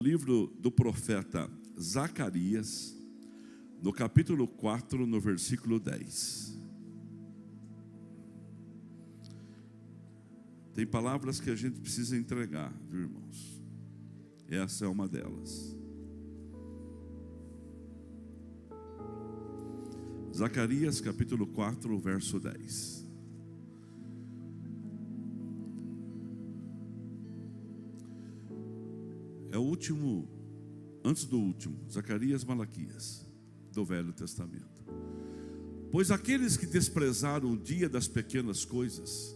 Livro do profeta Zacarias, no capítulo 4, no versículo 10. Tem palavras que a gente precisa entregar, viu, irmãos? Essa é uma delas. Zacarias capítulo 4, verso 10. É o último, antes do último, Zacarias, Malaquias, do Velho Testamento. Pois aqueles que desprezaram o dia das pequenas coisas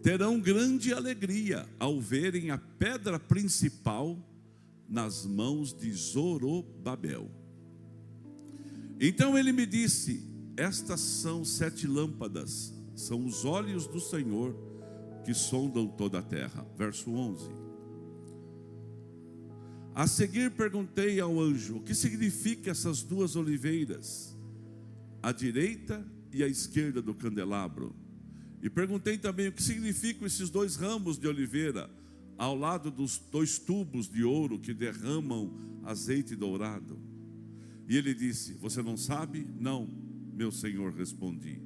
terão grande alegria ao verem a pedra principal nas mãos de Zorobabel. Então ele me disse: estas são 7 lâmpadas, são os olhos do Senhor que sondam toda a terra. Verso 11. A seguir perguntei ao anjo: o que significa essas 2 oliveiras, à direita e à esquerda do candelabro? E perguntei também o que significam esses 2 ramos de oliveira ao lado dos 2 tubos de ouro que derramam azeite dourado. E ele disse: você não sabe? Não, meu senhor, respondi.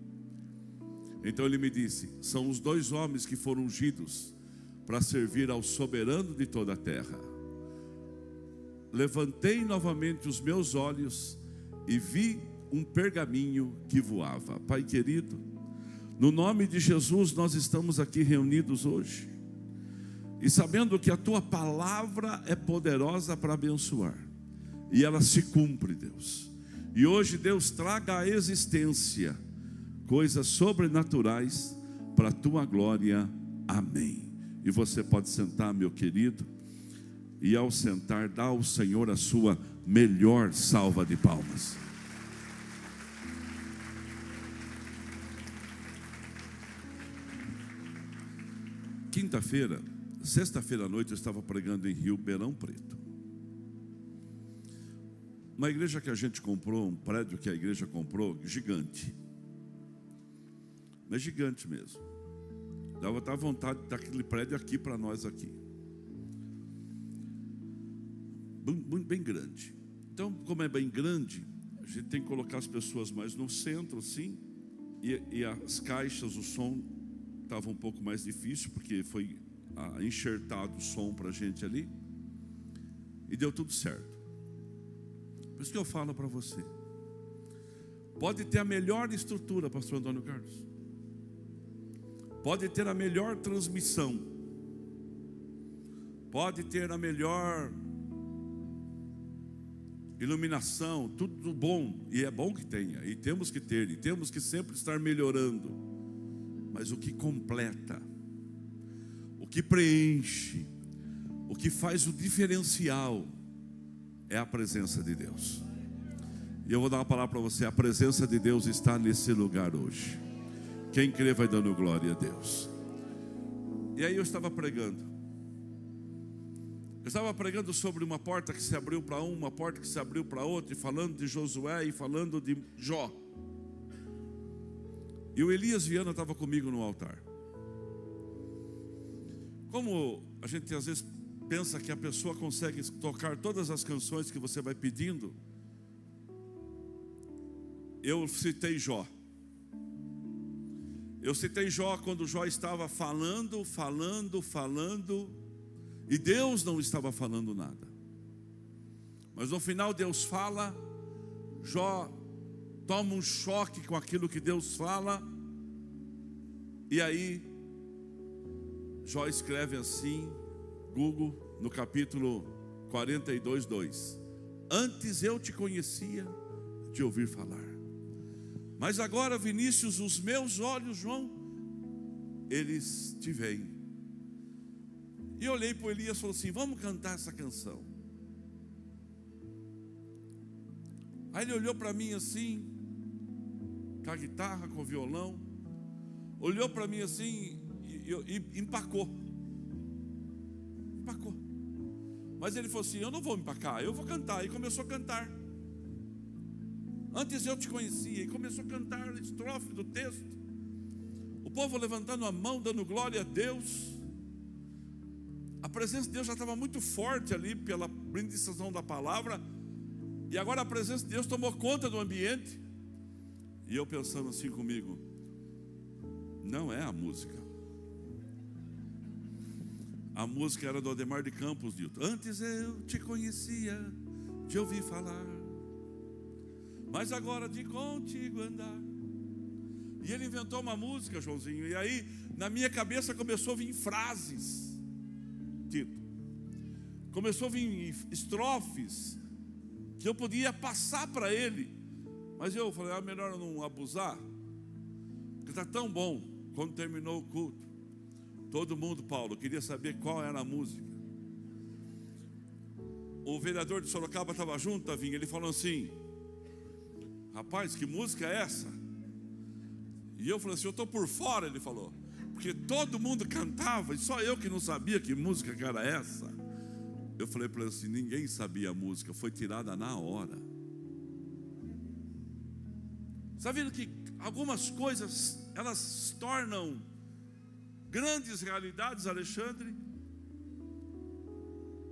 Então ele me disse: são os 2 homens que foram ungidos para servir ao soberano de toda a terra. Levantei novamente os meus olhos e vi um pergaminho que voava. Pai querido, no nome de Jesus nós estamos aqui reunidos hoje, e sabendo que a Tua palavra é poderosa para abençoar, e ela se cumpre, Deus. E hoje, Deus, traga à existência coisas sobrenaturais para a Tua glória. Amém. E você pode sentar, meu querido. E ao sentar, dá ao Senhor a sua melhor salva de palmas. Sexta-feira à noite eu estava pregando em Ribeirão Preto. Uma igreja que a gente comprou, um prédio que a igreja comprou, gigante. Mas gigante mesmo. Dava vontade daquele prédio aqui para nós aqui. Bem grande. Então, como é bem grande, a gente tem que colocar as pessoas mais no centro, assim, e as caixas, o som estava um pouco mais difícil, porque foi enxertado o som para a gente ali, e deu tudo certo. Por isso que eu falo para você, pode ter a melhor estrutura, pastor Antônio Carlos, pode ter a melhor transmissão, pode ter a melhor iluminação, tudo bom, e é bom que tenha, e temos que ter, e temos que sempre estar melhorando. Mas o que completa, o que preenche, o que faz o diferencial é a presença de Deus. E eu vou dar uma palavra para você: a presença de Deus está nesse lugar hoje. Quem crê vai dando glória a Deus. E aí eu estava pregando. Eu estava pregando sobre uma porta que se abriu para um, uma porta que se abriu para outro, e falando de Josué e falando de Jó. E o Elias Viana estava comigo no altar. Como a gente às vezes pensa que a pessoa consegue tocar todas as canções que você vai pedindo, eu citei Jó. Eu citei Jó quando Jó estava falando, e Deus não estava falando nada. Mas no final Deus fala, Jó toma um choque com aquilo que Deus fala, e aí Jó escreve assim, Google, no capítulo 42, 2: antes eu te conhecia de ouvir falar, mas agora, Vinícius, os meus olhos, João, eles te veem. E eu olhei para o Elias e falei assim: vamos cantar essa canção. Aí ele olhou para mim assim, com a guitarra, com o violão, olhou para mim assim e empacou. Mas ele falou assim: eu não vou empacar, eu vou cantar. E começou a cantar. Antes eu te conhecia. E começou a cantar a estrofe do texto. O povo levantando a mão, dando glória a Deus. A presença de Deus já estava muito forte ali pela ministração da palavra. E agora a presença de Deus tomou conta do ambiente. E eu pensando assim comigo: não é a música. A música era do Ademar de Campos, Nilton. Antes eu te conhecia, de ouvir falar, mas agora de contigo andar. E ele inventou uma música, Joãozinho. E aí na minha cabeça começou a vir frases, Tito. Começou a vir estrofes que eu podia passar para ele. Mas eu falei: melhor eu não abusar, porque está tão bom. Quando terminou o culto, todo mundo, Paulo, queria saber qual era a música. O vereador de Sorocaba estava junto, Tavinho. Ele falou assim: rapaz, que música é essa? E eu falei assim: eu estou por fora, ele falou, porque todo mundo cantava e só eu que não sabia que música que era essa. Eu falei para ele assim: ninguém sabia a música, foi tirada na hora. Está vendo que algumas coisas, elas se tornam grandes realidades, Alexandre,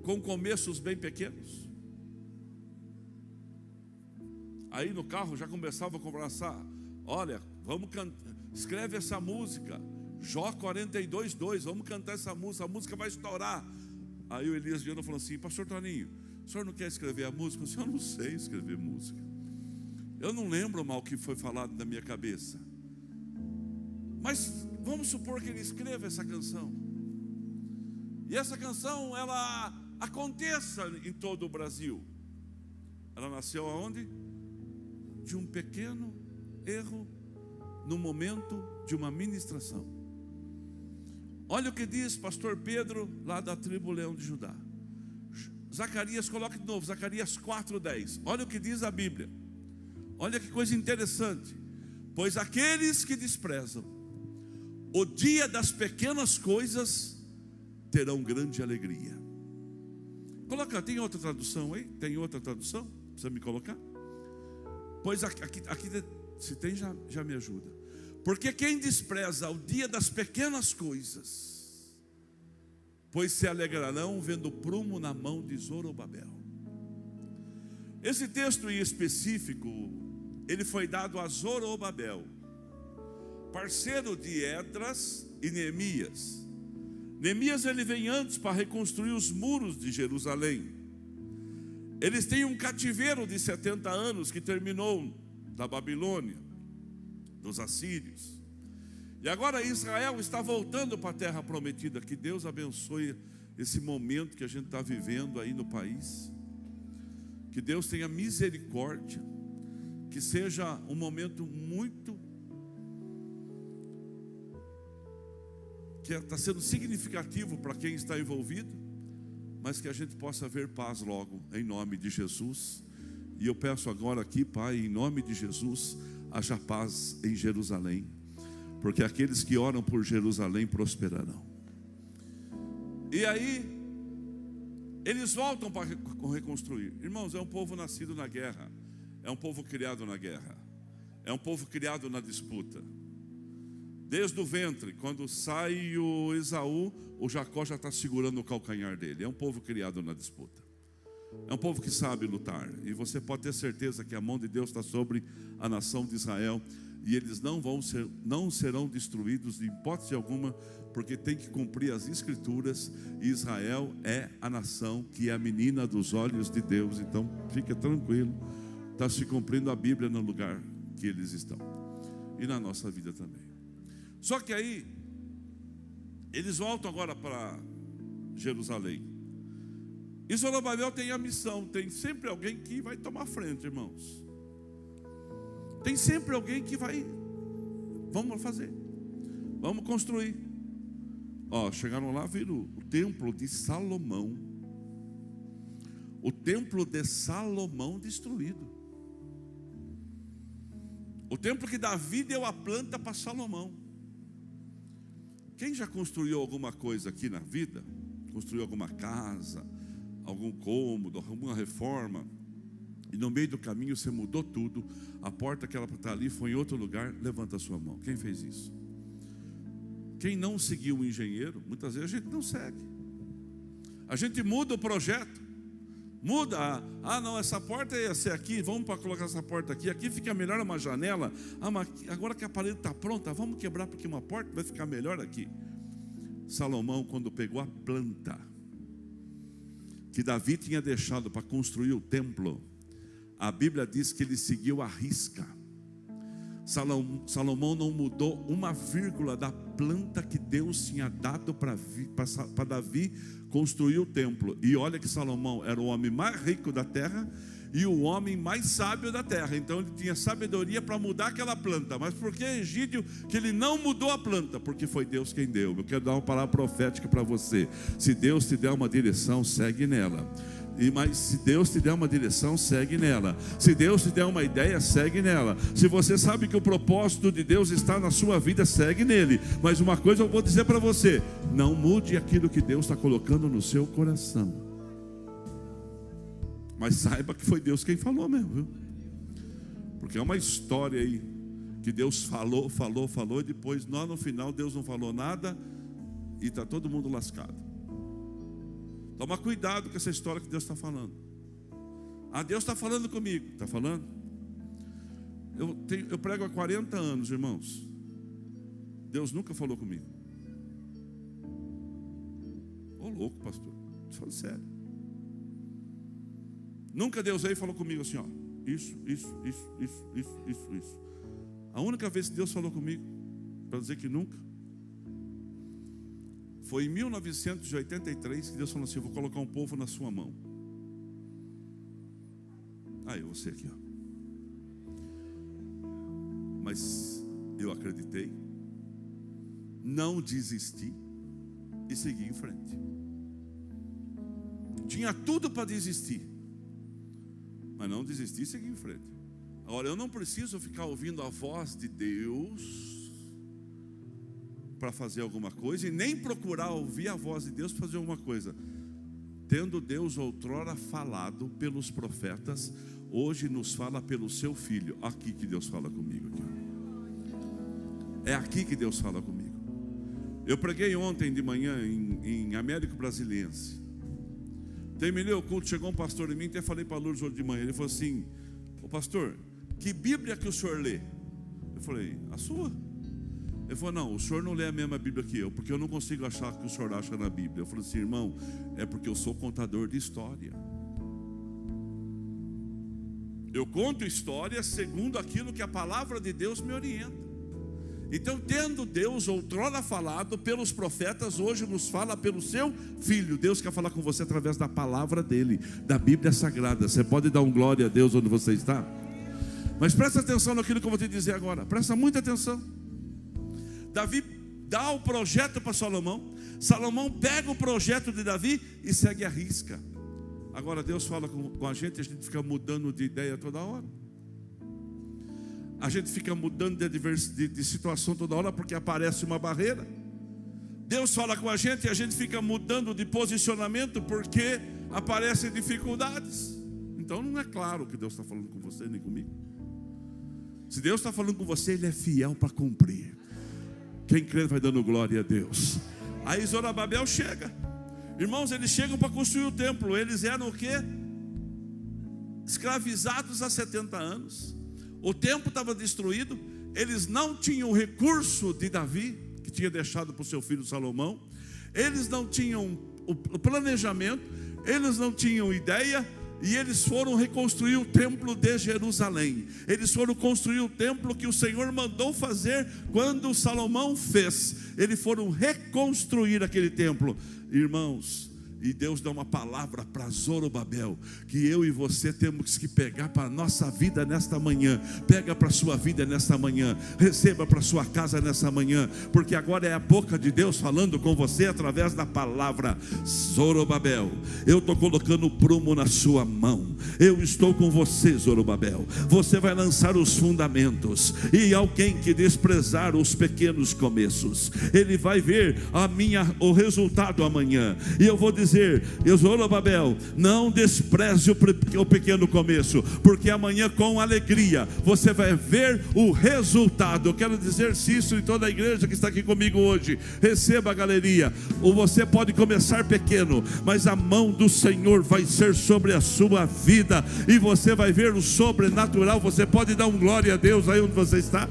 com começos bem pequenos. Aí no carro já começava a conversar: olha, vamos cantar, escreve essa música, Jó 42:2, vamos cantar essa música, a música vai estourar. Aí o Elias Viana falou assim: pastor Toninho, o senhor não quer escrever a música? Eu disse: eu não sei escrever música, eu não lembro mal o que foi falado na minha cabeça, mas vamos supor que ele escreva essa canção, e essa canção ela aconteça em todo o Brasil. Ela nasceu aonde? De um pequeno erro no momento de uma ministração. Olha o que diz pastor Pedro, lá da tribo Leão de Judá. Zacarias, coloque de novo, Zacarias 4:10. Olha o que diz a Bíblia. Olha que coisa interessante. Pois aqueles que desprezam o dia das pequenas coisas terão grande alegria. Coloca, tem outra tradução aí? Tem outra tradução? Precisa me colocar? Pois aqui se tem, já me ajuda. Porque quem despreza o dia das pequenas coisas, pois se alegrarão vendo o prumo na mão de Zorobabel. Esse texto em específico, ele foi dado a Zorobabel, parceiro de Esdras e Neemias. Neemias, ele vem antes para reconstruir os muros de Jerusalém. Eles têm um cativeiro de 70 anos que terminou da Babilônia, dos assírios. E agora Israel está voltando para a terra prometida. Que Deus abençoe esse momento que a gente está vivendo aí no país. Que Deus tenha misericórdia. Que seja um momento muito, que está sendo significativo para quem está envolvido, mas que a gente possa ver paz logo, em nome de Jesus. E eu peço agora aqui, Pai, em nome de Jesus, haja paz em Jerusalém, porque aqueles que oram por Jerusalém prosperarão. E aí eles voltam para reconstruir. Irmãos, é um povo nascido na guerra, é um povo criado na guerra, é um povo criado na disputa. Desde o ventre, quando sai o Esaú, o Jacó já está segurando o calcanhar dele. É um povo criado na disputa, é um povo que sabe lutar. E você pode ter certeza que a mão de Deus está sobre a nação de Israel. E eles não serão destruídos de hipótese alguma, porque tem que cumprir as escrituras. E Israel é a nação que é a menina dos olhos de Deus. Então fique tranquilo, está se cumprindo a Bíblia no lugar que eles estão, e na nossa vida também. Só que aí eles voltam agora para Jerusalém. E Zorobabel tem a missão. Tem sempre alguém que vai tomar frente, irmãos. Tem sempre alguém que vai: vamos fazer, vamos construir. Chegaram lá, viram o templo de Salomão. O templo de Salomão destruído. O templo que Davi deu a planta para Salomão. Quem já construiu alguma coisa aqui na vida? Construiu alguma casa, algum cômodo, alguma reforma, e no meio do caminho você mudou tudo, a porta que ela está ali foi em outro lugar? Levanta a sua mão. Quem fez isso? Quem não seguiu o engenheiro? Muitas vezes a gente não segue. A gente muda o projeto. Muda. Não, essa porta ia ser aqui. Vamos para colocar essa porta aqui. Aqui fica melhor uma janela. Mas agora que a parede está pronta, vamos quebrar porque uma porta vai ficar melhor aqui. Salomão, quando pegou a planta que Davi tinha deixado para construir o templo, a Bíblia diz que ele seguiu a risca. Salomão não mudou uma vírgula da planta que Deus tinha dado para Davi construir o templo. E olha que Salomão era o homem mais rico da terra e o homem mais sábio da terra. Então ele tinha sabedoria para mudar aquela planta. Mas por que, Egídio, que ele não mudou a planta? Porque foi Deus quem deu. Eu quero dar uma palavra profética para você. Se Deus te der uma direção, segue nela. Mas se Deus te der uma direção, segue nela. Se Deus te der uma ideia, segue nela. Se você sabe que o propósito de Deus está na sua vida, segue nele. Mas uma coisa eu vou dizer para você: não mude aquilo que Deus está colocando no seu coração. Mas saiba que foi Deus quem falou mesmo, viu? Porque é uma história aí que Deus falou, e depois lá no final Deus não falou nada e está todo mundo lascado. Toma cuidado com essa história que Deus está falando. Deus está falando comigo. Está falando? Eu prego há 40 anos, irmãos. Deus nunca falou comigo. Ô louco, pastor. Estou falando sério. Nunca Deus veio e falou comigo assim, ó. Isso. A única vez que Deus falou comigo, para dizer que nunca, foi em 1983 que Deus falou assim: eu vou colocar um povo na sua mão. Você aqui, ó. Mas eu acreditei, não desisti e segui em frente. Tinha tudo para desistir, mas não desisti e segui em frente. Agora, eu não preciso ficar ouvindo a voz de Deus para fazer alguma coisa, e nem procurar ouvir a voz de Deus para fazer alguma coisa. Tendo Deus outrora falado pelos profetas, hoje nos fala pelo seu filho. Aqui que Deus fala comigo aqui. É aqui que Deus fala comigo. Eu preguei ontem de manhã em Américo Brasiliense. Terminei o culto, chegou um pastor em mim, até falei para a Lourdes hoje de manhã. Ele falou assim: ô pastor, que Bíblia que o senhor lê? Eu falei: a sua. Ele falou: não, o senhor não lê a mesma Bíblia que eu, porque eu não consigo achar o que o senhor acha na Bíblia. Eu falei assim: irmão, é porque eu sou contador de história. Eu conto história segundo aquilo que a palavra de Deus me orienta. Então, tendo Deus outrora falado pelos profetas, hoje nos fala pelo seu filho. Deus quer falar com você através da palavra dele, da Bíblia Sagrada. Você pode dar um glória a Deus onde você está? Mas presta atenção naquilo que eu vou te dizer agora. Presta muita atenção. Davi dá o projeto para Salomão. Salomão pega o projeto de Davi e segue a risca. Agora Deus fala com a gente fica mudando de ideia toda hora. A gente fica mudando de situação toda hora porque aparece uma barreira. Deus fala com a gente e a gente fica mudando de posicionamento porque aparecem dificuldades. Então não é claro que Deus está falando com você nem comigo. Se Deus está falando com você, Ele é fiel para cumprir. Quem crê vai dando glória a Deus. Aí Zorobabel chega. Irmãos, eles chegam para construir o templo. Eles eram o quê? Escravizados há 70 anos. O templo estava destruído. Eles não tinham o recurso de Davi, que tinha deixado para o seu filho Salomão. Eles não tinham o planejamento. Eles não tinham ideia. E eles foram reconstruir o templo de Jerusalém. Eles foram construir o templo que o Senhor mandou fazer quando Salomão fez. Eles foram reconstruir aquele templo. Irmãos, e Deus dá uma palavra para Zorobabel, que eu e você temos que pegar para a nossa vida nesta manhã. Pega para a sua vida nesta manhã. Receba para a sua casa nesta manhã. Porque agora é a boca de Deus falando com você através da palavra. Zorobabel, eu estou colocando o prumo na sua mão. Eu estou com você, Zorobabel. Você vai lançar os fundamentos. E alguém que desprezar os pequenos começos, ele vai ver o resultado amanhã. E eu vou dizer dizer, Zorobabel, não despreze o pequeno começo, porque amanhã com alegria você vai ver o resultado. Eu quero dizer se isso em toda a igreja que está aqui comigo hoje. Receba, galeria. Ou você pode começar pequeno, mas a mão do Senhor vai ser sobre a sua vida, e você vai ver o sobrenatural. Você pode dar um glória a Deus aí onde você está?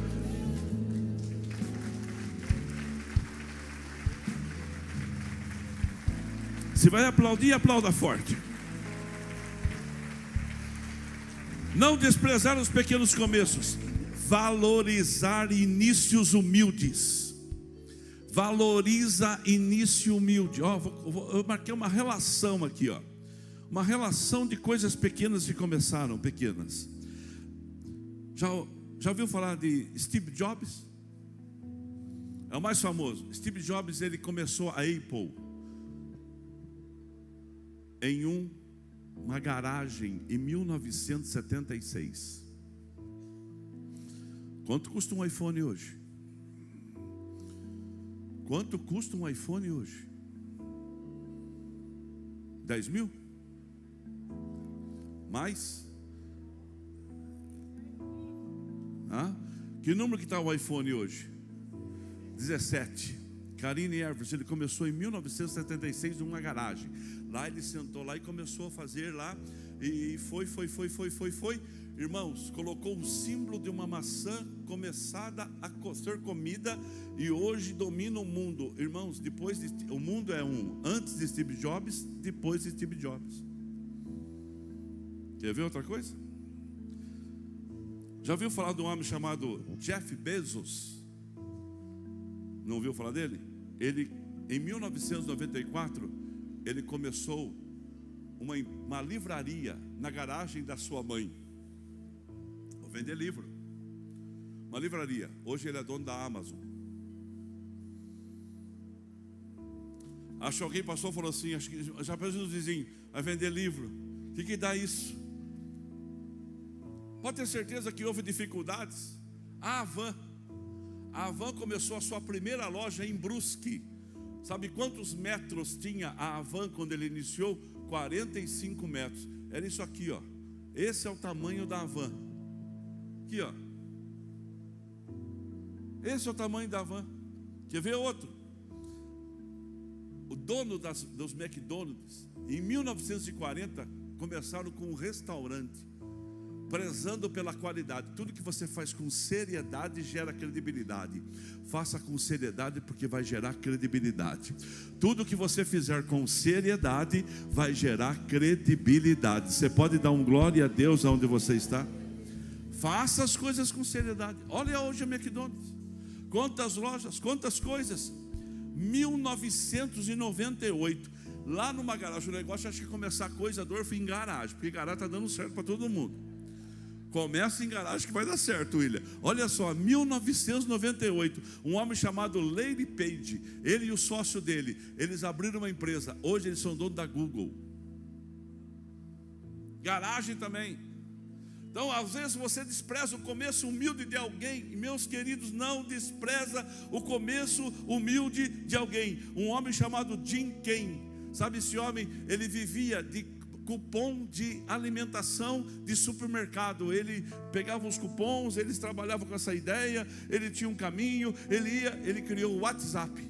Se vai aplaudir, aplauda forte. Não desprezar os pequenos começos. Valorizar inícios humildes. Valoriza início humilde. Eu marquei uma relação aqui, uma relação de coisas pequenas que começaram pequenas. Já ouviu falar de Steve Jobs? É o mais famoso. Steve Jobs, ele começou a Apple em uma garagem em 1976. Quanto custa um iPhone hoje? Quanto custa um iPhone hoje? 10 mil? Mais? Que número que está o iPhone hoje? 17. Karine Evers, ele começou em 1976 numa garagem. Lá ele sentou lá e começou a fazer lá. E foi. Irmãos, colocou um símbolo de uma maçã começada a ser comida, e hoje domina o mundo. Irmãos, o mundo é antes de Steve Jobs, depois de Steve Jobs. Quer ver outra coisa? Já ouviu falar de um homem chamado Jeff Bezos? Não ouviu falar dele? Ele, em 1994, ele começou uma livraria na garagem da sua mãe. Vou vender livro. Uma livraria. Hoje ele é dono da Amazon. Acho que alguém passou e falou assim, acho que já pensou nos vizinhos, vai vender livro. O que dá isso? Pode ter certeza que houve dificuldades. A Havan começou a sua primeira loja em Brusque. Sabe quantos metros tinha a Havan quando ele iniciou? 45 metros. Era isso aqui, Esse é o tamanho da Havan. Aqui, Esse é o tamanho da Havan. Quer ver outro? O dono dos McDonald's, em 1940, começaram com um restaurante, prezando pela qualidade. Tudo que você faz com seriedade gera credibilidade. Faça com seriedade, porque vai gerar credibilidade. Tudo que você fizer com seriedade vai gerar credibilidade. Você pode dar um glória a Deus aonde você está? Faça as coisas com seriedade. Olha hoje o McDonald's. Quantas lojas, quantas coisas. 1998, lá numa garagem. O negócio, acho que começar coisa dor foi em garagem, porque garagem está dando certo para todo mundo. Começa em garagem que vai dar certo, William. Olha só, 1998, um homem chamado Larry Page, ele e o sócio dele, eles abriram uma empresa. Hoje eles são donos da Google. Garagem também. Então, às vezes você despreza o começo humilde de alguém. E, meus queridos, não despreza o começo humilde de alguém. Um homem chamado Jim Kane. Sabe esse homem? Ele vivia de cupom de alimentação de supermercado. Ele pegava os cupons, eles trabalhavam com essa ideia. Ele tinha um caminho, ele criou o WhatsApp.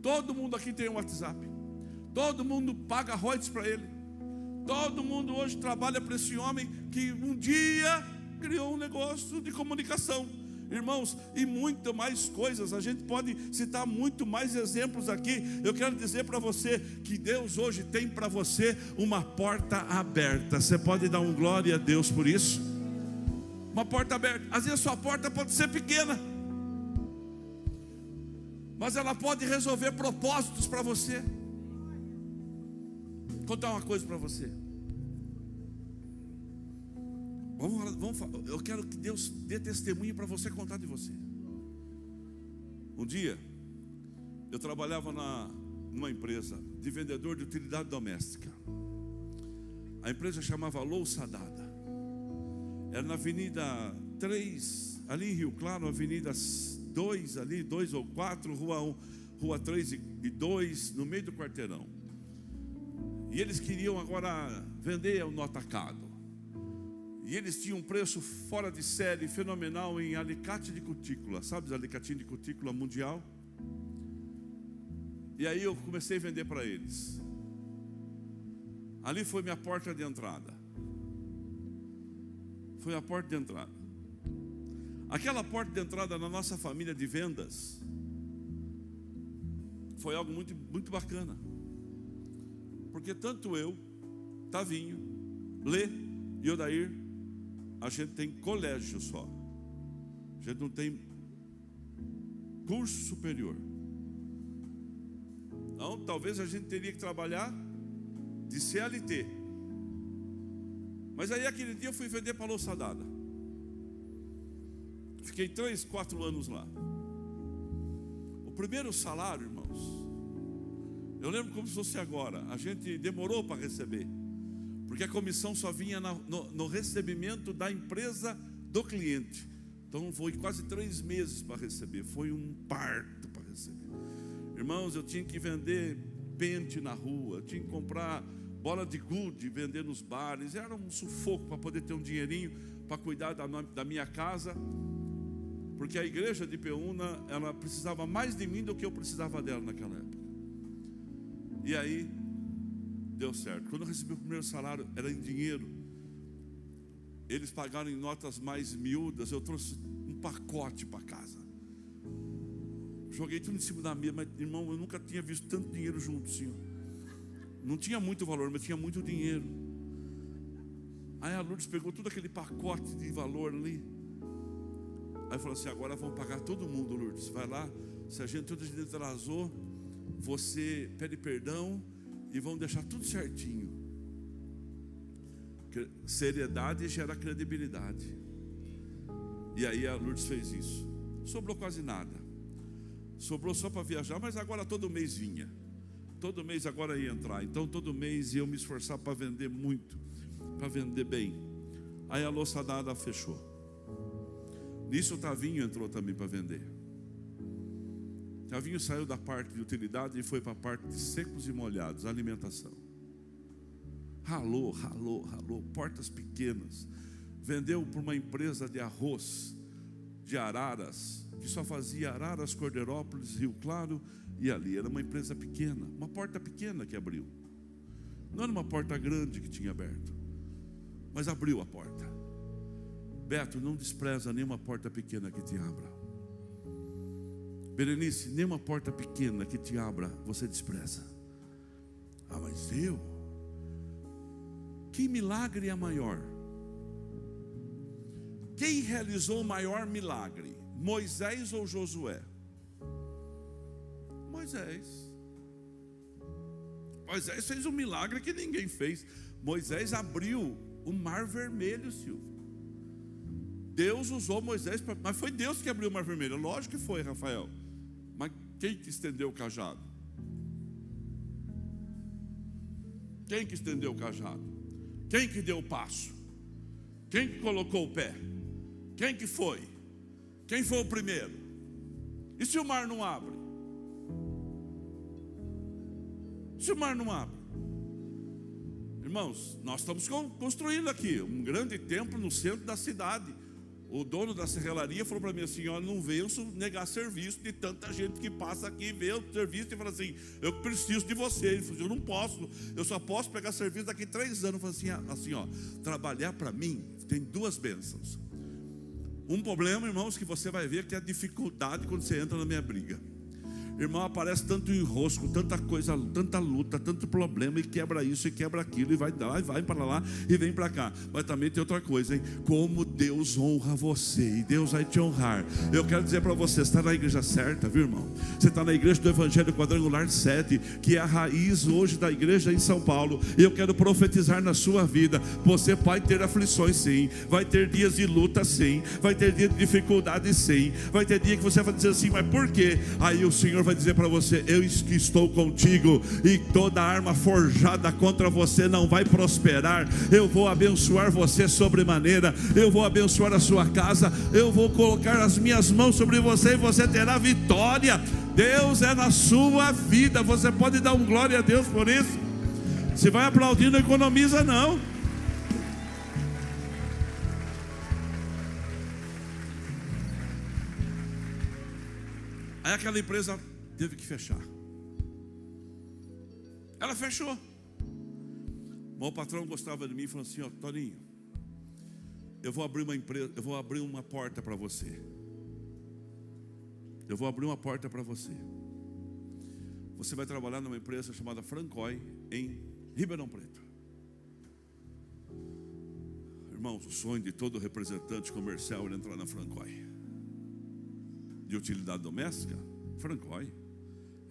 Todo mundo aqui tem um WhatsApp. Todo mundo paga royalties para ele. Todo mundo hoje trabalha para esse homem que um dia criou um negócio de comunicação. Irmãos, e muito mais coisas. A gente pode citar muito mais exemplos aqui. Eu quero dizer para você que Deus hoje tem para você uma porta aberta. Você pode dar um glória a Deus por isso? Uma porta aberta. Às vezes a sua porta pode ser pequena, mas ela pode resolver propósitos para você. Vou contar uma coisa para você. Eu quero que Deus dê testemunho para você contar de você. Um dia, eu trabalhava numa empresa de vendedor de utilidade doméstica. A empresa chamava Louça Dada. Era na Avenida 3, ali em Rio Claro, Avenida 2, ali, 2 ou 4, Rua 3 e 2, no meio do quarteirão. E eles queriam agora vender no atacado. E eles tinham um preço fora de série, fenomenal, em alicate de cutícula. Sabe os alicatinhos de cutícula mundial? E aí eu comecei a vender para eles. Ali foi minha porta de entrada. Foi a porta de entrada. Aquela porta de entrada na nossa família de vendas foi algo muito, muito bacana. Porque tanto eu, Tavinho, Lê e Odair, a gente tem colégio só. A gente não tem curso superior. Então, talvez a gente teria que trabalhar de CLT. Mas aí aquele dia eu fui vender para a louça dada. Fiquei 3, 4 anos lá. O primeiro salário, irmãos, eu lembro como se fosse agora. A gente demorou para receber, porque a comissão só vinha no recebimento da empresa do cliente. Então foi quase 3 meses para receber. Foi um parto para receber. Irmãos, eu tinha que vender pente na rua, tinha que comprar bola de gude e vender nos bares. Era um sufoco para poder ter um dinheirinho para cuidar da minha casa, porque a igreja de Peúna, ela precisava mais de mim do que eu precisava dela naquela época. E aí deu certo. Quando eu recebi o primeiro salário, era em dinheiro. Eles pagaram em notas mais miúdas. Eu trouxe um pacote para casa. Joguei tudo em cima da mesa. Mas, irmão, eu nunca tinha visto tanto dinheiro junto, senhor. Não tinha muito valor, mas tinha muito dinheiro. Aí a Lourdes pegou todo aquele pacote de valor ali. Aí falou assim: agora vamos pagar todo mundo, Lourdes. Vai lá, se a gente todo dia atrasou, você pede perdão e vão deixar tudo certinho. Seriedade gera credibilidade. E aí a Lourdes fez isso. Sobrou quase nada. Sobrou só para viajar, mas agora todo mês vinha. Todo mês agora ia entrar. Então todo mês ia eu me esforçar para vender muito, para vender bem. Aí a louça dada fechou. Nisso o Tavinho entrou também para vender. Tavinho saiu da parte de utilidade e foi para a parte de secos e molhados, alimentação. Ralou, portas pequenas. Vendeu para uma empresa de arroz de Araras, que só fazia Araras, Cordeirópolis, Rio Claro e ali. Era uma empresa pequena, uma porta pequena que abriu. Não era uma porta grande que tinha aberto, mas abriu a porta. Beto, não despreza nenhuma porta pequena que te abra. Berenice, nenhuma porta pequena que te abra você despreza. Ah, mas eu? Que milagre é maior? Quem realizou o maior milagre? Moisés ou Josué? Moisés. Moisés fez um milagre que ninguém fez. Moisés abriu o mar vermelho, Silvio. Deus usou Moisés, mas foi Deus que abriu o mar vermelho. Lógico que foi, Rafael. Mas quem que estendeu o cajado? Quem que estendeu o cajado? Quem que deu o passo? Quem que colocou o pé? Quem que foi? Quem foi o primeiro? E se o mar não abre? Se o mar não abre? Irmãos, nós estamos construindo aqui um grande templo no centro da cidade. O dono da serralaria falou para mim assim: olha, não venço negar serviço de tanta gente que passa aqui, vê o serviço e fala assim: eu preciso de você. Ele falou: eu não posso, eu só posso pegar serviço daqui 3 anos. Eu falei assim, ó, trabalhar para mim tem 2 bênçãos. Um problema, irmãos, que você vai ver, que é a dificuldade quando você entra na minha briga. Irmão, aparece tanto enrosco, tanta coisa, tanta luta, tanto problema, e quebra isso e quebra aquilo, e vai para lá e vem para cá. Mas também tem outra coisa, hein? Como Deus honra você, e Deus vai te honrar. Eu quero dizer para você, você está na igreja certa, viu, irmão? Você está na igreja do Evangelho Quadrangular 7, que é a raiz hoje da igreja em São Paulo. E eu quero profetizar na sua vida: você vai ter aflições, sim. Vai ter dias de luta, sim. Vai ter dias de dificuldade, sim. Vai ter dia que você vai dizer assim: mas por quê? Aí o Senhor vai dizer para você: eu estou contigo, e toda arma forjada contra você não vai prosperar. Eu vou abençoar você sobremaneira. Eu vou abençoar a sua casa. Eu vou colocar as minhas mãos sobre você e você terá vitória. Deus é na sua vida. Você pode dar um glória a Deus por isso? Se vai aplaudir, não economiza não. Aí aquela empresa teve que fechar. Ela fechou. Mas o patrão gostava de mim e falou assim: ó, Toninho, eu vou abrir uma empresa, eu vou abrir uma porta para você. Eu vou abrir uma porta para você. Você vai trabalhar numa empresa chamada Francói, em Ribeirão Preto. Irmãos, o sonho de todo representante comercial era entrar na Francói. De utilidade doméstica, Francói,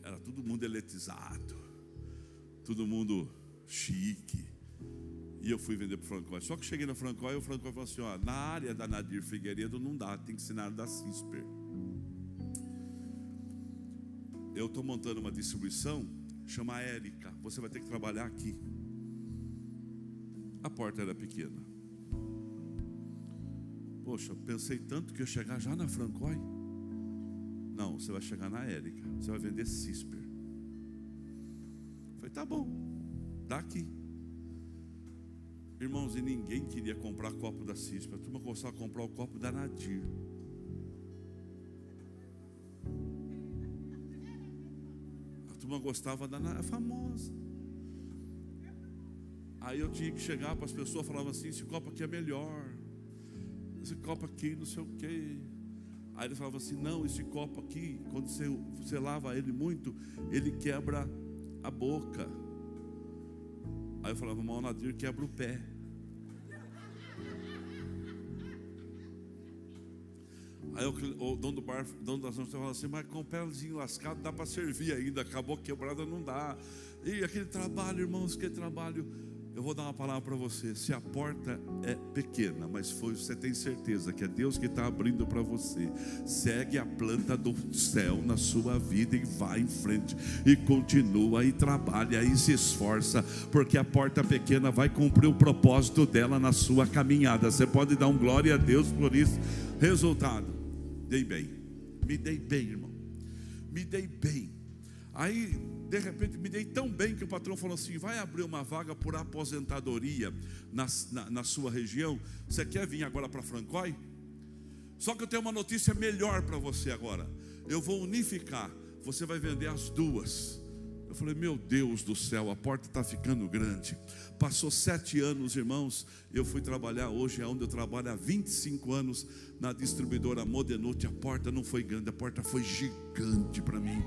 era todo mundo eletizado, todo mundo chique. E eu fui vender para o Francói. Só que cheguei na Francói e o Francói falou assim: ó, na área da Nadir Figueiredo não dá, tem que ser na área da Cisper. Eu estou montando uma distribuição, chama Érica, você vai ter que trabalhar aqui. A porta era pequena. Poxa, eu pensei tanto que eu ia chegar já na Francói. Não, você vai chegar na Érica, você vai vender Cisper. Falei, tá bom, dá aqui. Irmãos, e ninguém queria comprar copo da Cisper. A turma começou a comprar o copo da Nadir. A turma gostava da Nadir, famosa. Aí eu tinha que chegar para as pessoas, falavam assim: esse copo aqui é melhor, esse copo aqui não sei o quê. Aí ele falava assim: não, esse copo aqui, quando você lava ele muito, ele quebra a boca. Aí eu falava: mas o Nadir quebra o pé. Aí o dono do bar, dono das nossas, falava assim: mas com o pézinho lascado dá para servir ainda, acabou quebrada, não dá. E aquele trabalho, irmãos, que trabalho. Eu vou dar uma palavra para você. Se a porta é pequena, mas você tem certeza que é Deus que está abrindo para você, segue a planta do céu na sua vida e vai em frente, e continua, e trabalha, e se esforça, porque a porta pequena vai cumprir o propósito dela na sua caminhada. Você pode dar um glória a Deus por isso. Resultado: dei bem, me dei bem, irmão, me dei bem. Aí, de repente, me dei tão bem que o patrão falou assim: vai abrir uma vaga por aposentadoria na sua região. Você quer vir agora para Francói? Só que eu tenho uma notícia melhor para você agora. Eu vou unificar, você vai vender as duas. Eu falei: meu Deus do céu, a porta está ficando grande. Passou 7 anos, irmãos. Eu fui trabalhar hoje, é onde eu trabalho há 25 anos, na distribuidora Modenute. A porta não foi grande, a porta foi gigante para mim.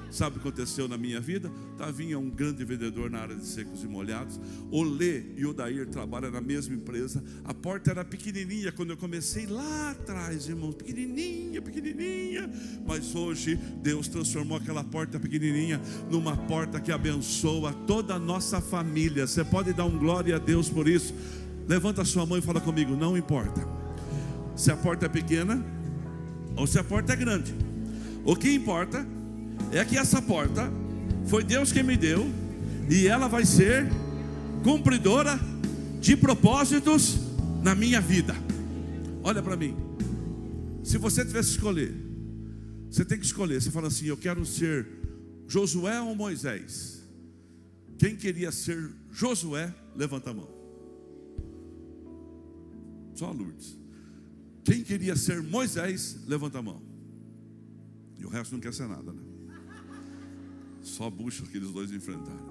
Sabe o que aconteceu na minha vida? Vinha um grande vendedor na área de secos e molhados. O Lê e o Dair trabalham na mesma empresa. A porta era pequenininha quando eu comecei lá atrás, irmãos, pequenininha, pequenininha. Mas hoje Deus transformou aquela porta pequenininha numa porta que abençoa toda a nossa família. Você pode dar um glória a Deus por isso? Levanta a sua mão e fala comigo: não importa se a porta é pequena ou se a porta é grande. O que importa é que essa porta foi Deus quem me deu, e ela vai ser cumpridora de propósitos na minha vida. Olha para mim. Se você tivesse que escolher, você tem que escolher. Você fala assim: eu quero ser Josué ou Moisés. Quem queria ser Josué, levanta a mão. Só a Lourdes. Quem queria ser Moisés, levanta a mão. E o resto não quer ser nada, né? Só bucha aqueles dois enfrentaram.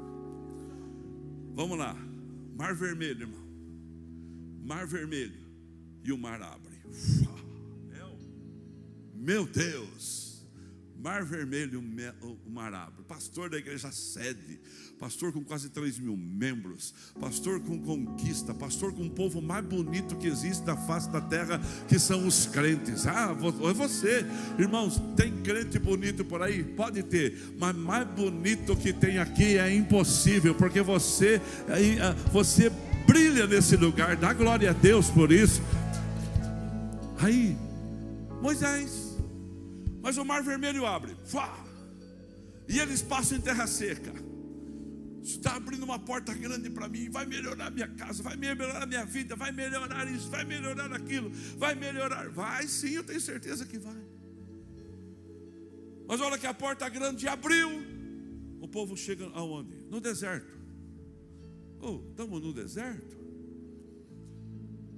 Vamos lá. Mar Vermelho, irmão. Mar Vermelho. E o mar abre. Meu Deus. Mar Vermelho, o mar abre. Pastor da igreja sede, pastor com quase 3.000 membros, pastor com conquista, pastor com o povo mais bonito que existe da face da terra, que são os crentes. É você, irmãos. Tem crente bonito por aí? Pode ter, mas mais bonito que tem aqui é impossível, porque você brilha nesse lugar. Dá glória a Deus por isso. Aí Moisés, mas o Mar Vermelho abre, e eles passam em terra seca. Está abrindo uma porta grande para mim. Vai melhorar minha casa, vai melhorar minha vida, vai melhorar isso, vai melhorar aquilo, vai melhorar. Vai sim, eu tenho certeza que vai. Mas olha que a porta grande abriu. O povo chega aonde? No deserto. Estamos no deserto?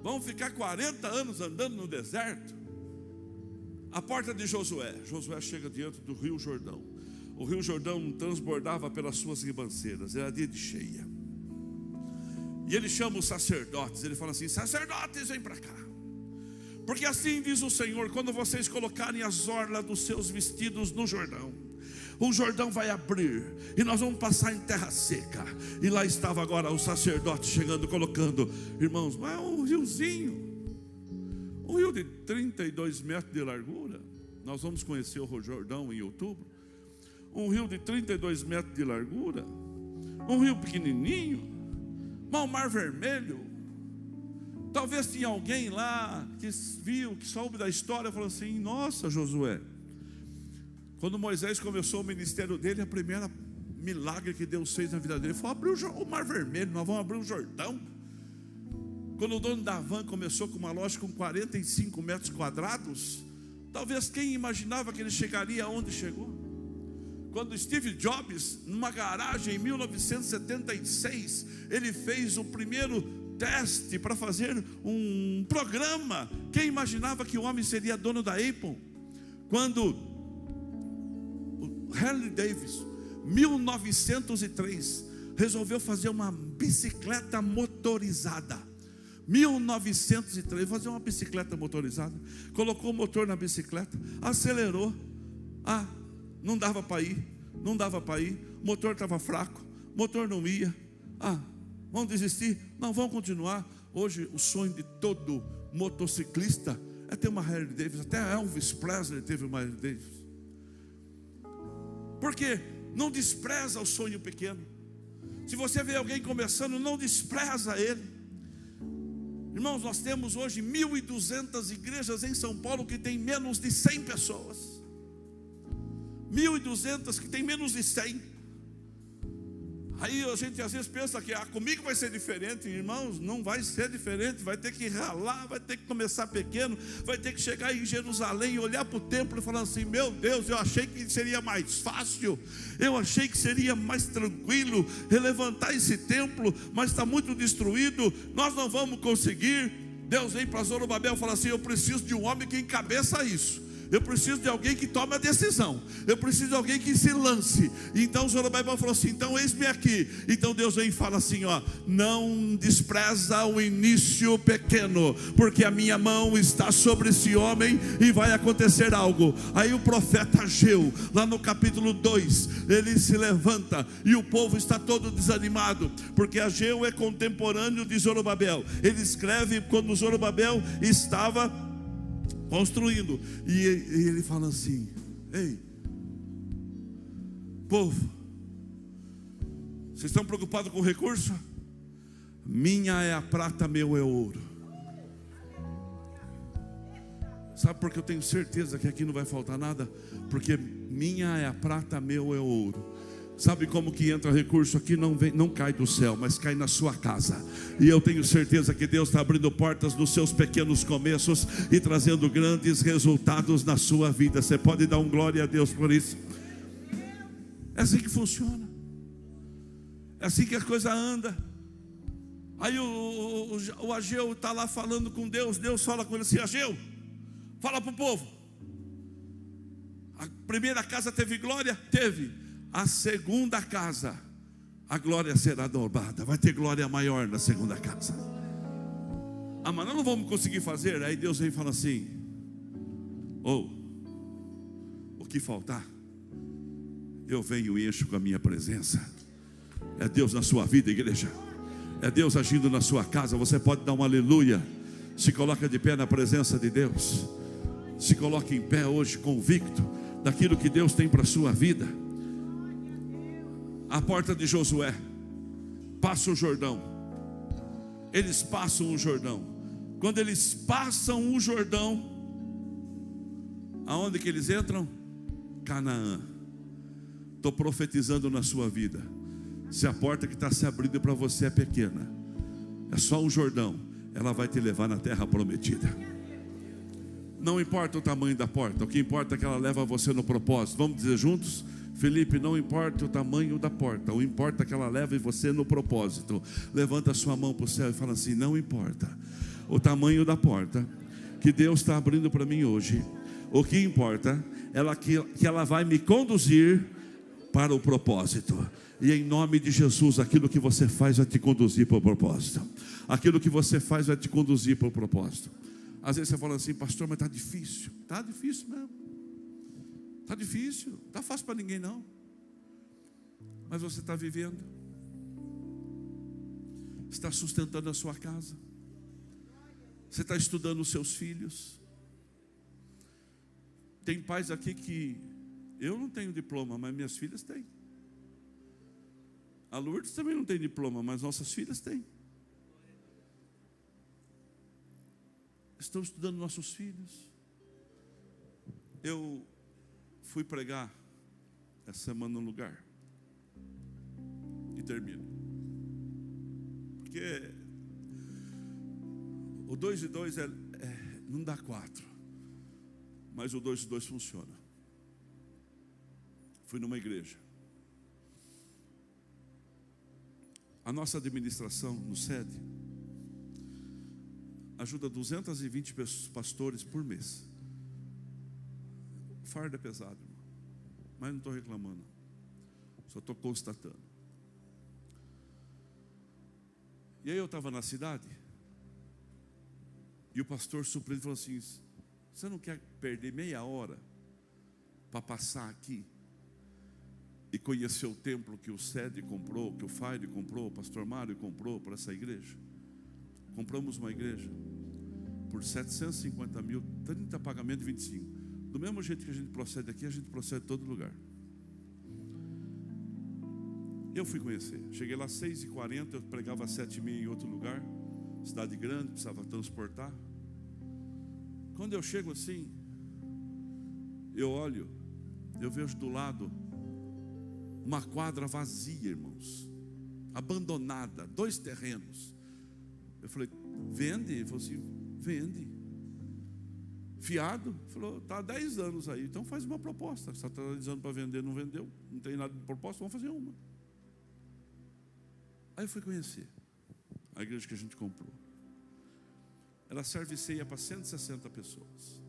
Vamos ficar 40 anos andando no deserto? A porta de Josué. Josué chega diante do rio Jordão. O rio Jordão transbordava pelas suas ribanceiras. Era dia de cheia. E ele chama os sacerdotes. Ele fala assim: sacerdotes, vem para cá. Porque assim diz o Senhor: quando vocês colocarem as orlas dos seus vestidos no Jordão, o Jordão vai abrir e nós vamos passar em terra seca. E lá estava agora o sacerdote chegando, colocando. Irmãos, mas é um riozinho, um rio de 32 metros de largura. Nós vamos conhecer o Jordão em outubro. Um rio de 32 metros de largura, um rio pequenininho, mas o Mar Vermelho. Talvez tinha alguém lá que viu, que soube da história, falou assim: nossa, Josué, quando Moisés começou o ministério dele, a primeira milagre que Deus fez na vida dele foi abrir o Mar Vermelho. Nós vamos abrir o Jordão. Quando o dono da van começou com uma loja com 45 metros quadrados, talvez quem imaginava que ele chegaria aonde chegou? Quando Steve Jobs, numa garagem em 1976, ele fez o primeiro teste para fazer um programa. Quem imaginava que o homem seria dono da Apple? Quando o Harley Davidson, 1903, resolveu fazer uma bicicleta motorizada. 1903, fazer uma bicicleta motorizada. Colocou o motor na bicicleta, acelerou. Não dava para ir, o motor estava fraco, o motor não ia. Vamos desistir? Não, vamos continuar. Hoje o sonho de todo motociclista é ter uma Harley Davidson. Até Elvis Presley teve uma Harley Davidson. Porque não despreza o sonho pequeno. Se você vê alguém começando, não despreza ele. Irmãos, nós temos hoje 1.200 igrejas em São Paulo que tem menos de 100 pessoas. 1.200 que tem menos de 100. Aí a gente às vezes pensa que comigo vai ser diferente. Irmãos, não vai ser diferente. Vai ter que ralar, vai ter que começar pequeno, vai ter que chegar em Jerusalém, olhar para o templo e falar assim: meu Deus, eu achei que seria mais fácil, eu achei que seria mais tranquilo relevantar esse templo, mas está muito destruído, nós não vamos conseguir. Deus vem para Zorobabel e fala assim: eu preciso de um homem que encabeça isso. Eu preciso de alguém que tome a decisão. Eu preciso de alguém que se lance. Então Zorobabel falou assim: então eis-me aqui. Então Deus vem e fala assim: não despreza o início pequeno, porque a minha mão está sobre esse homem e vai acontecer algo. Aí o profeta Ageu, lá no capítulo 2, ele se levanta e o povo está todo desanimado, porque Ageu é contemporâneo de Zorobabel. Ele escreve quando Zorobabel estava construindo, e ele fala assim: ei, povo, vocês estão preocupados com o recurso? Minha é a prata, meu é o ouro. Sabe por que eu tenho certeza que aqui não vai faltar nada? Porque minha é a prata, meu é o ouro. Sabe como que entra recurso aqui? Não cai do céu, mas cai na sua casa. E eu tenho certeza que Deus está abrindo portas nos seus pequenos começos e trazendo grandes resultados na sua vida. Você pode dar um glória a Deus por isso? É assim que funciona. É assim que a coisa anda. Aí o Ageu está lá falando com Deus. Deus fala com ele assim: Ageu, fala para o povo. A primeira casa teve glória? Teve. A segunda casa, a glória será dobrada. Vai ter glória maior na segunda casa. Mas nós não vamos conseguir fazer. Aí Deus vem e fala assim: o que faltar, eu venho e encho com a minha presença. É Deus na sua vida, igreja. É Deus agindo na sua casa. Você pode dar um aleluia. Se coloca de pé na presença de Deus. Se coloca em pé hoje, convicto daquilo que Deus tem para a sua vida. A porta de Josué, passa o Jordão. Eles passam o Jordão. Quando eles passam o Jordão, aonde que eles entram? Canaã. Estou profetizando na sua vida. Se a porta que está se abrindo para você é pequena, é só um Jordão, ela vai te levar na terra prometida. Não importa o tamanho da porta, o que importa é que ela leva você no propósito. Vamos dizer juntos? Felipe, não importa o tamanho da porta, o importa que ela leve você no propósito. Levanta a sua mão para o céu e fala assim: não importa o tamanho da porta que Deus está abrindo para mim hoje, o que importa é que ela vai me conduzir para o propósito. E em nome de Jesus, aquilo que você faz vai te conduzir para o propósito. Aquilo que você faz vai te conduzir para o propósito. Às vezes você fala assim: pastor, mas está difícil. Está difícil mesmo. Está difícil, não está fácil para ninguém não. Mas você está vivendo, está sustentando a sua casa, você está estudando os seus filhos. Tem pais aqui que eu não tenho diploma, mas minhas filhas têm. A Lourdes também não tem diploma, mas nossas filhas têm. Estão estudando nossos filhos. Eu fui pregar essa semana num lugar e termino, porque o 2 e 2 não dá 4, mas o 2 e 2 funciona. Fui numa igreja, a nossa administração no sede ajuda 220 pastores por mês. O fardo é pesado, irmão, mas não estou reclamando, só estou constatando. E aí eu estava na cidade e o pastor surpreendeu e falou assim: você não quer perder meia hora para passar aqui e conhecer o templo que o SED comprou, que o FAIRE comprou, o pastor Mário comprou para essa igreja? Compramos uma igreja por 750 mil, 30 pagamentos e 25. Do mesmo jeito que a gente procede aqui, a gente procede em todo lugar. Eu fui conhecer. Cheguei lá às 6h40, eu pregava às 7h30 em outro lugar. Cidade grande, precisava transportar. Quando eu chego assim, eu olho, eu vejo do lado uma quadra vazia, irmãos, abandonada, 2 terrenos. Eu falei: vende? Ele falou assim: vende. Fiado? Falou: está há 10 anos aí, então faz uma proposta. Você está 10 anos para vender, não vendeu, não tem nada de proposta, vamos fazer uma. Aí eu fui conhecer a igreja que a gente comprou. Ela serve ceia para 160 pessoas.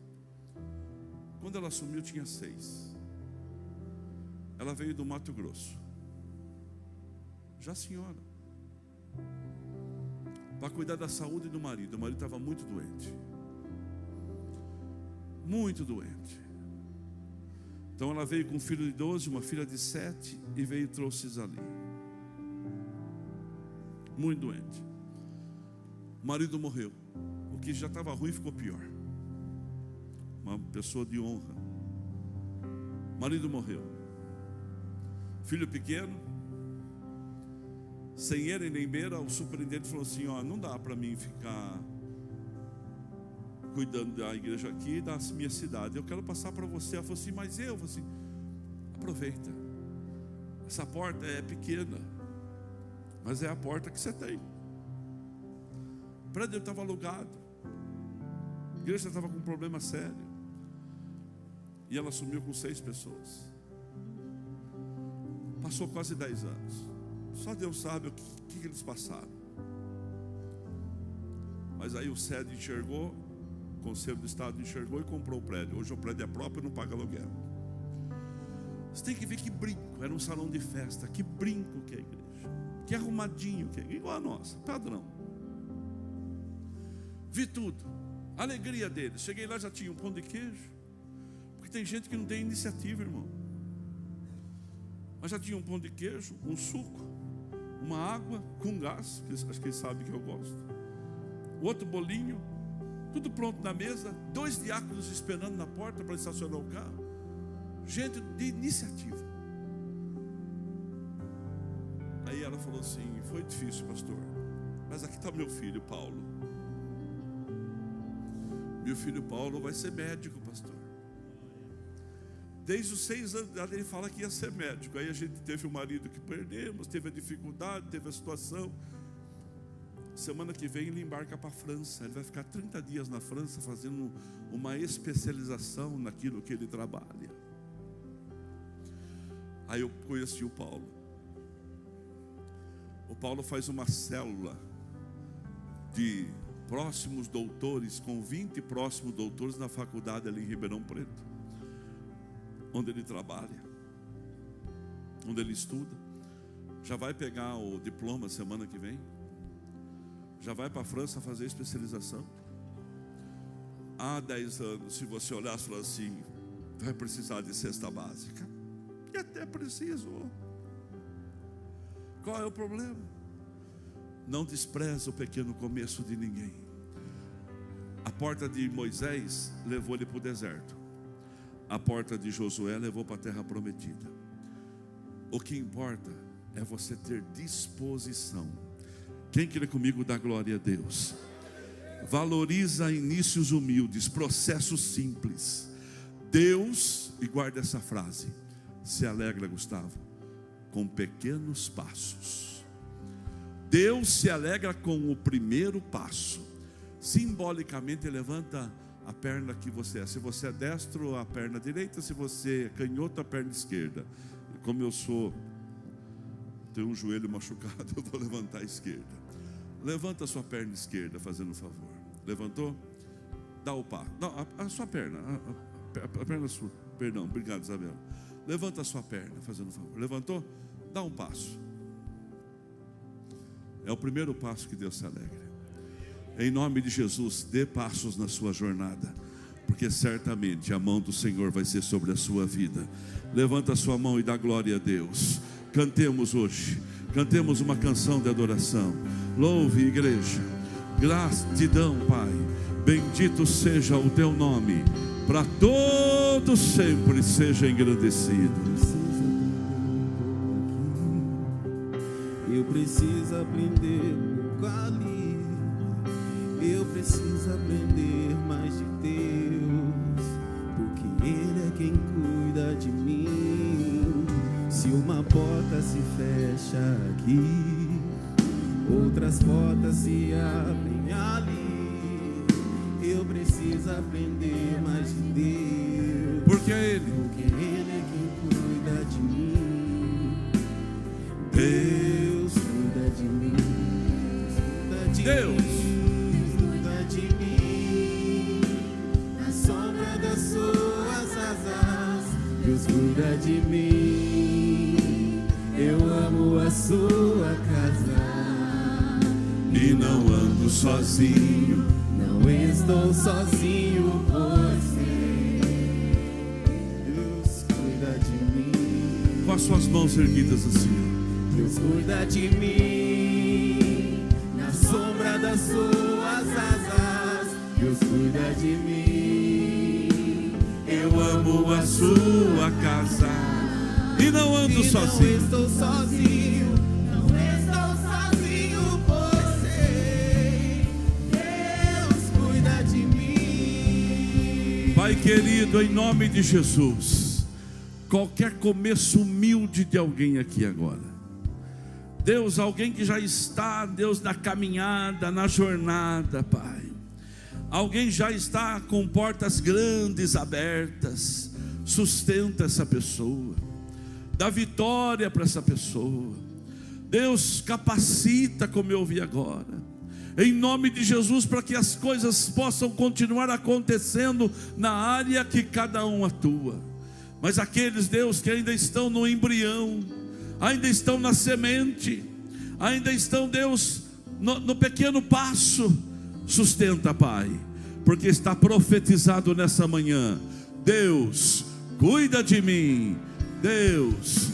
Quando ela assumiu, tinha 6. Ela veio do Mato Grosso, já senhora, para cuidar da saúde do marido. O marido estava muito doente. Muito doente. Então ela veio com um filho de 12, uma filha de 7 e veio e trouxe ali. Muito doente. O marido morreu. O que já estava ruim ficou pior. Uma pessoa de honra. O marido morreu. Filho pequeno, sem ele nem beira. O superintendente falou assim: ó, não dá para mim ficar cuidando da igreja aqui e da minha cidade, eu quero passar para você. Ela falou assim: mas eu? Falei assim: aproveita, essa porta é pequena, mas é a porta que você tem. O prédio estava alugado, a igreja estava com um problema sério, e ela assumiu com 6 pessoas. Passou quase 10 anos. Só Deus sabe o que eles passaram. Mas aí o SED enxergou, o Conselho do Estado enxergou e comprou o prédio. Hoje o prédio é próprio e não paga aluguel. Você tem que ver que brinco. Era um salão de festa. Que brinco que é a igreja. Que arrumadinho que é. Igual a nossa, padrão. Vi tudo. A alegria deles. Cheguei lá, já tinha um pão de queijo. Porque tem gente que não tem iniciativa, irmão. Mas já tinha um pão de queijo, um suco, uma água com gás, que acho que eles sabem que eu gosto. O outro bolinho, tudo pronto na mesa. 2 diáconos esperando na porta para estacionar o carro. Gente de iniciativa. Aí ela falou assim: foi difícil, pastor, mas aqui está meu filho Paulo. Meu filho Paulo vai ser médico, pastor. Desde os 6 anos ele fala que ia ser médico. Aí a gente teve o marido que perdemos, teve a dificuldade, teve a situação. Semana que vem ele embarca para a França. Ele vai ficar 30 dias na França fazendo uma especialização naquilo que ele trabalha. Aí eu conheci o Paulo. O Paulo faz uma célula de próximos doutores, com 20 próximos doutores na faculdade ali em Ribeirão Preto, onde ele trabalha, onde ele estuda. Já vai pegar o diploma semana que vem. Já vai para a França fazer especialização. Há 10 anos, se você olhar e falar assim, vai precisar de cesta básica. E até preciso. Qual é o problema? Não despreza o pequeno começo de ninguém. A porta de Moisés levou ele para o deserto. A porta de Josué levou para a terra prometida. O que importa é você ter disposição. Quem quer comigo dá glória a Deus? Valoriza inícios humildes, processos simples. Deus, e guarda essa frase, se alegra, Gustavo, com pequenos passos. Deus se alegra com o primeiro passo. Simbolicamente levanta a perna que você é. Se você é destro, a perna direita. Se você é canhoto, a perna esquerda. Como eu tenho um joelho machucado, eu vou levantar a esquerda. Levanta a sua perna esquerda, fazendo um favor. Levantou? Dá o passo. Não, a sua perna. A perna sua. Perdão, obrigado, Isabela. Levanta a sua perna, fazendo um favor. Levantou? Dá um passo. É o primeiro passo que Deus se alegra. Em nome de Jesus, dê passos na sua jornada, porque certamente a mão do Senhor vai ser sobre a sua vida. Levanta a sua mão e dá glória a Deus. Cantemos hoje. Cantemos uma canção de adoração. Louve, igreja. Gratidão, Pai. Bendito seja o teu nome, para todos sempre seja engrandecido. Eu preciso aprender ali. Eu preciso aprender mais de Deus, porque Ele é quem cuida de mim. Se uma porta se fecha aqui, outras portas se abrem ali. Eu preciso aprender mais de Deus, porque Ele é quem cuida de mim. Deus cuida de mim. Deus cuida de mim. Na sombra das suas asas, Deus cuida de mim. Eu amo a sua casa e não ando sozinho. Não estou sozinho, pois Deus cuida de mim. Com as suas mãos erguidas assim. Deus cuida de mim. Na sombra das suas asas, Deus cuida de mim. Eu amo a sua casa e não ando sozinho. Não estou sozinho. Não estou sozinho, pois sei, Deus cuida de mim. Pai querido, em nome de Jesus, qualquer começo humilde de alguém aqui agora, Deus, alguém que já está, Deus, na caminhada, na jornada, Pai, alguém já está com portas grandes abertas, sustenta essa pessoa, dá vitória para essa pessoa. Deus, capacita, como eu ouvi agora, em nome de Jesus, para que as coisas possam continuar acontecendo na área que cada um atua. Mas aqueles, Deus, que ainda estão no embrião, ainda estão na semente, ainda estão, Deus, no pequeno passo, sustenta, Pai, porque está profetizado nessa manhã: Deus cuida de mim. Deus